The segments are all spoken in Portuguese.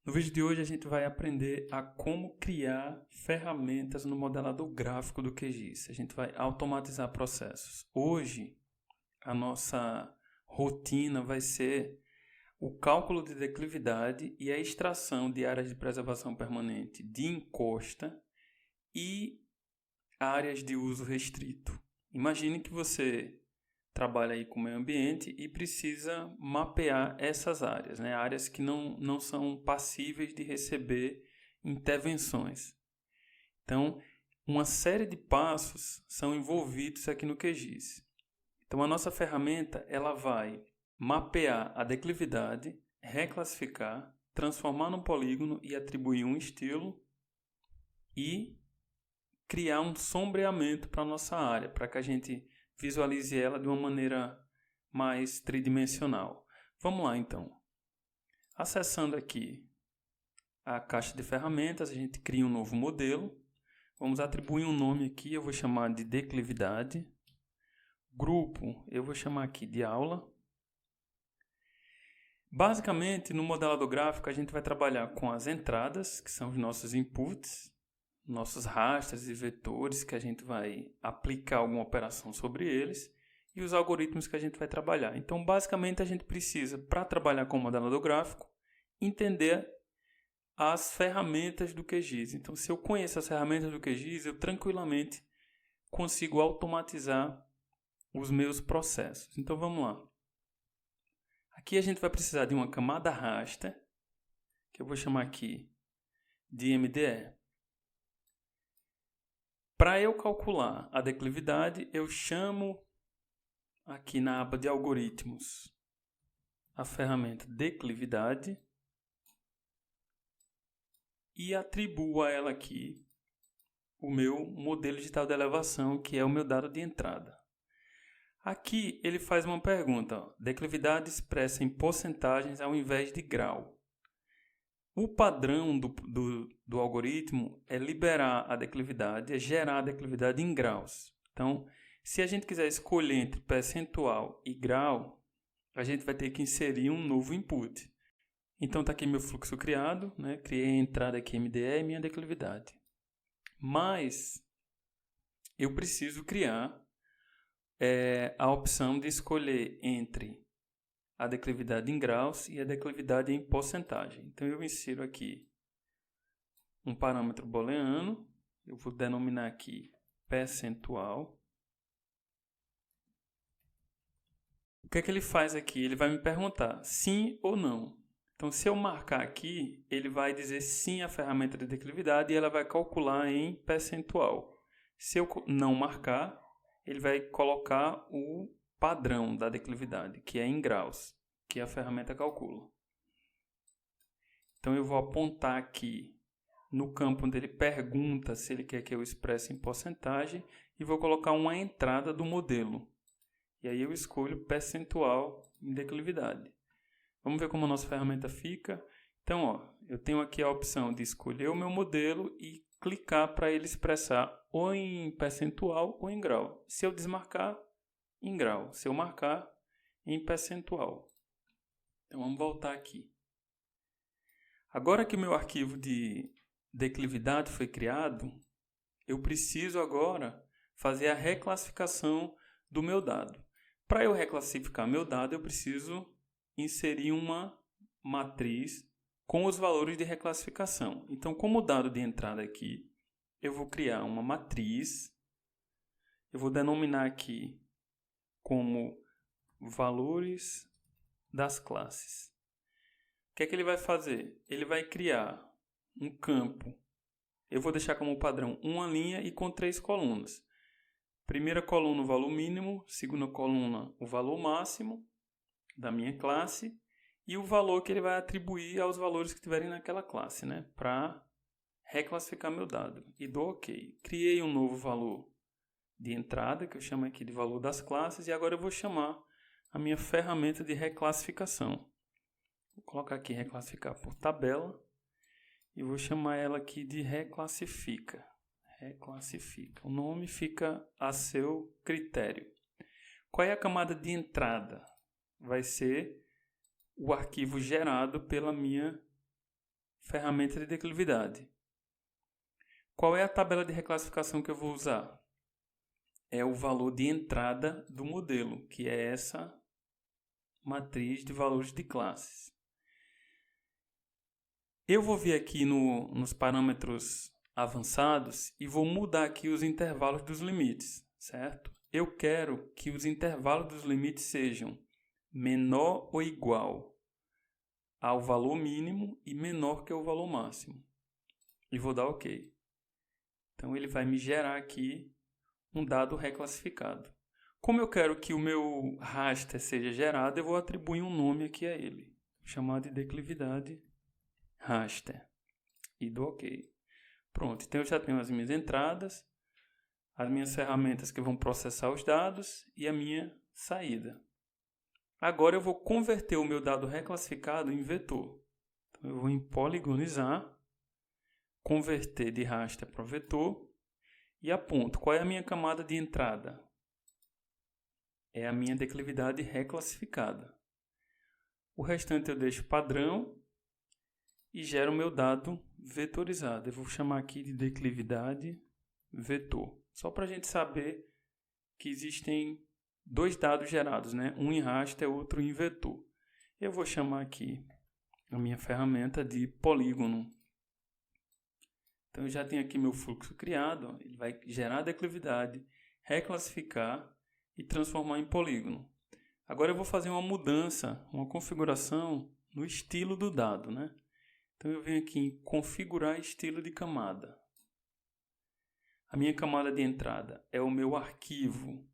No vídeo de hoje a gente vai aprender a como criar ferramentas no modelador gráfico do QGIS. A gente vai automatizar processos. Hoje a nossa rotina vai ser o cálculo de declividade e a extração de áreas de preservação permanente de encosta e áreas de uso restrito. Imagine que você trabalha aí com o meio ambiente e precisa mapear essas áreas, né? Áreas que não são passíveis de receber intervenções. Então, uma série de passos são envolvidos aqui no QGIS. Então, a nossa ferramenta ela vai mapear a declividade, reclassificar, transformar num polígono e atribuir um estilo e criar um sombreamento para a nossa área, para que a gente visualize ela de uma maneira mais tridimensional. Vamos lá, então. Acessando aqui a caixa de ferramentas, a gente cria um novo modelo. Vamos atribuir um nome aqui, eu vou chamar de declividade. Grupo, eu vou chamar aqui de aula. Basicamente, no modelador gráfico, a gente vai trabalhar com as entradas, que são os nossos inputs, nossos rastros e vetores que a gente vai aplicar alguma operação sobre eles e os algoritmos que a gente vai trabalhar. Então, basicamente, a gente precisa, para trabalhar com o modelador gráfico, entender as ferramentas do QGIS. Então, se eu conheço as ferramentas do QGIS, eu tranquilamente consigo automatizar os meus processos. Então, vamos lá. Aqui a gente vai precisar de uma camada raster, que eu vou chamar aqui de MDE. Para eu calcular a declividade, eu chamo aqui na aba de algoritmos a ferramenta declividade e atribuo a ela aqui o meu modelo digital de elevação, que é o meu dado de entrada. Aqui ele faz uma pergunta, ó, declividade expressa em porcentagens ao invés de grau. O padrão do algoritmo é liberar a declividade, é gerar a declividade em graus. Então, se a gente quiser escolher entre percentual e grau, a gente vai ter que inserir um novo input. Então, está aqui meu fluxo criado, né? Criei a entrada aqui MDE e minha declividade. Mas, eu preciso criar a opção de escolher entre a declividade em graus e a declividade em porcentagem. Então, eu insiro aqui um parâmetro booleano, eu vou denominar aqui percentual. O que é que ele faz aqui? Ele vai me perguntar sim ou não. Então, se eu marcar aqui, ele vai dizer sim à ferramenta de declividade e ela vai calcular em percentual. Se eu não marcar, ele vai colocar o padrão da declividade, que é em graus, que a ferramenta calcula. Então, eu vou apontar aqui no campo onde ele pergunta se ele quer que eu expresse em porcentagem e vou colocar uma entrada do modelo. E aí eu escolho percentual em declividade. Vamos ver como a nossa ferramenta fica. Então, ó, eu tenho aqui a opção de escolher o meu modelo e clicar para ele expressar ou em percentual ou em grau. Se eu desmarcar, em grau. Se eu marcar, em percentual. Então, vamos voltar aqui. Agora que o meu arquivo de declividade foi criado, eu preciso agora fazer a reclassificação do meu dado. Para eu reclassificar meu dado, eu preciso inserir uma matriz com os valores de reclassificação. Então, como dado de entrada aqui, eu vou criar uma matriz, eu vou denominar aqui como valores das classes. O que é que ele vai fazer? Ele vai criar um campo, eu vou deixar como padrão uma linha e com 3 colunas. Primeira coluna o valor mínimo, segunda coluna o valor máximo da minha classe e o valor que ele vai atribuir aos valores que tiverem naquela classe, né? Para reclassificar meu dado. E dou OK. Criei um novo valor de entrada, que eu chamo aqui de valor das classes, e agora eu vou chamar a minha ferramenta de reclassificação. Vou colocar aqui reclassificar por tabela e vou chamar ela aqui de reclassifica. Reclassifica. O nome fica a seu critério. Qual é a camada de entrada? Vai ser o arquivo gerado pela minha ferramenta de declividade. Qual é a tabela de reclassificação que eu vou usar? É o valor de entrada do modelo, que é essa matriz de valores de classes. Eu vou vir aqui nos parâmetros avançados e vou mudar aqui os intervalos dos limites, certo? Eu quero que os intervalos dos limites sejam menor ou igual ao valor mínimo e menor que o valor máximo. E vou dar OK. Então ele vai me gerar aqui um dado reclassificado. Como eu quero que o meu raster seja gerado, eu vou atribuir um nome aqui a ele. Vou chamar de declividade raster. E dou OK. Pronto, então eu já tenho as minhas entradas, as minhas ferramentas que vão processar os dados e a minha saída. Agora eu vou converter o meu dado reclassificado em vetor. Então eu vou em poligonizar, converter de raster para vetor e aponto. Qual é a minha camada de entrada? É a minha declividade reclassificada. O restante eu deixo padrão e gero o meu dado vetorizado. Eu vou chamar aqui de declividade vetor. Só para a gente saber que existem dois dados gerados, né? Um em raster e outro em vetor. Eu vou chamar aqui a minha ferramenta de polígono. Então eu já tenho aqui meu fluxo criado. Ele vai gerar a declividade, reclassificar e transformar em polígono. Agora eu vou fazer uma mudança, uma configuração no estilo do dado, né? Então eu venho aqui em configurar estilo de camada. A minha camada de entrada é o meu arquivo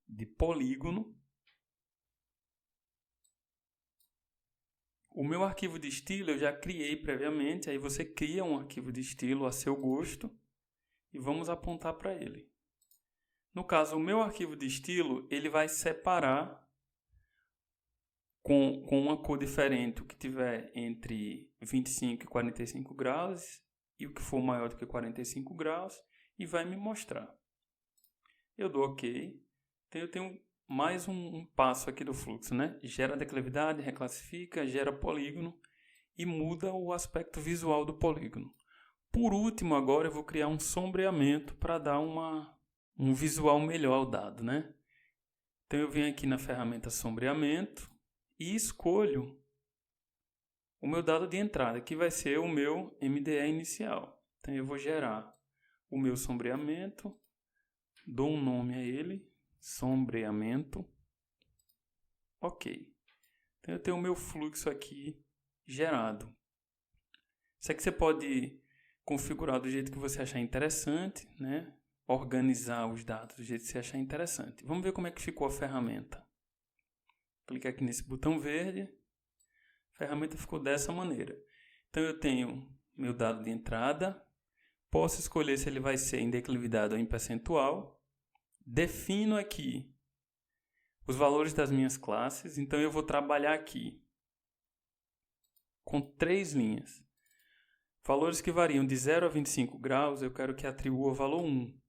de polígono. O meu arquivo de estilo eu já criei previamente, aí você cria um arquivo de estilo a seu gosto e vamos apontar para ele. No caso, o meu arquivo de estilo, ele vai separar com uma cor diferente o que tiver entre 25 e 45 graus e o que for maior do que 45 graus e vai me mostrar. Eu dou OK. Então eu tenho mais um passo aqui do fluxo, né? Gera declividade, reclassifica, gera polígono e muda o aspecto visual do polígono. Por último, agora eu vou criar um sombreamento para dar um visual melhor ao dado, né? Então eu venho aqui na ferramenta sombreamento e escolho o meu dado de entrada, que vai ser o meu MDE inicial. Então eu vou gerar o meu sombreamento, dou um nome a ele, sombreamento, OK. Então eu tenho o meu fluxo aqui gerado. Isso aqui você pode configurar do jeito que você achar interessante, né? Organizar os dados do jeito que você achar interessante. Vamos ver como é que ficou a ferramenta. Clique aqui nesse botão verde. A ferramenta ficou dessa maneira. Então eu tenho meu dado de entrada. Posso escolher se ele vai ser em declividade ou em percentual. Defino aqui os valores das minhas classes. Então eu vou trabalhar aqui com 3 linhas. Valores que variam de 0 a 25 graus, eu quero que atribua o valor 1.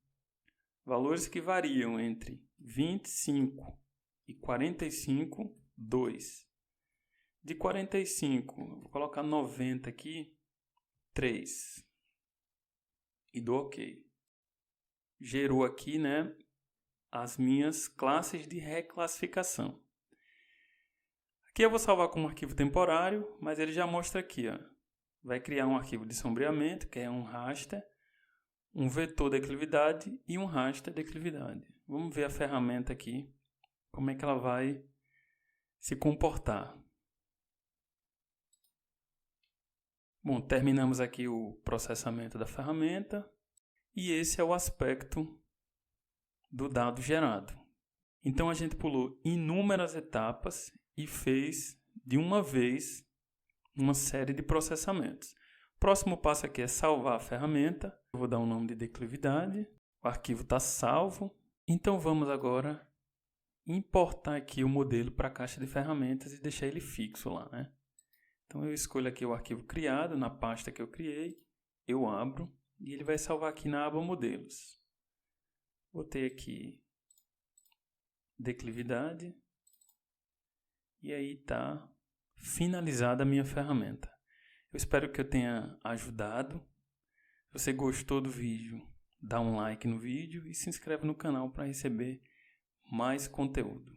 Valores que variam entre 25 e 45, 2. De 45, eu vou colocar 90 aqui, 3. E dou OK. Gerou aqui, né, as minhas classes de reclassificação. Aqui eu vou salvar como arquivo temporário, mas ele já mostra aqui, ó. Vai criar um arquivo de sombreamento, que é um raster, um vetor declividade e um raster declividade. Vamos ver a ferramenta aqui, como é que ela vai se comportar. Bom, terminamos aqui o processamento da ferramenta e esse é o aspecto do dado gerado. Então a gente pulou inúmeras etapas e fez de uma vez uma série de processamentos. O próximo passo aqui é salvar a ferramenta. Eu vou dar um nome de declividade. O arquivo está salvo. Então vamos agora importar aqui o modelo para a caixa de ferramentas e deixar ele fixo lá, né? Então eu escolho aqui o arquivo criado na pasta que eu criei. Eu abro e ele vai salvar aqui na aba modelos. Botei aqui declividade e aí está finalizada a minha ferramenta. Eu espero que eu tenha ajudado. Se você gostou do vídeo, dá um like no vídeo e se inscreve no canal para receber mais conteúdo.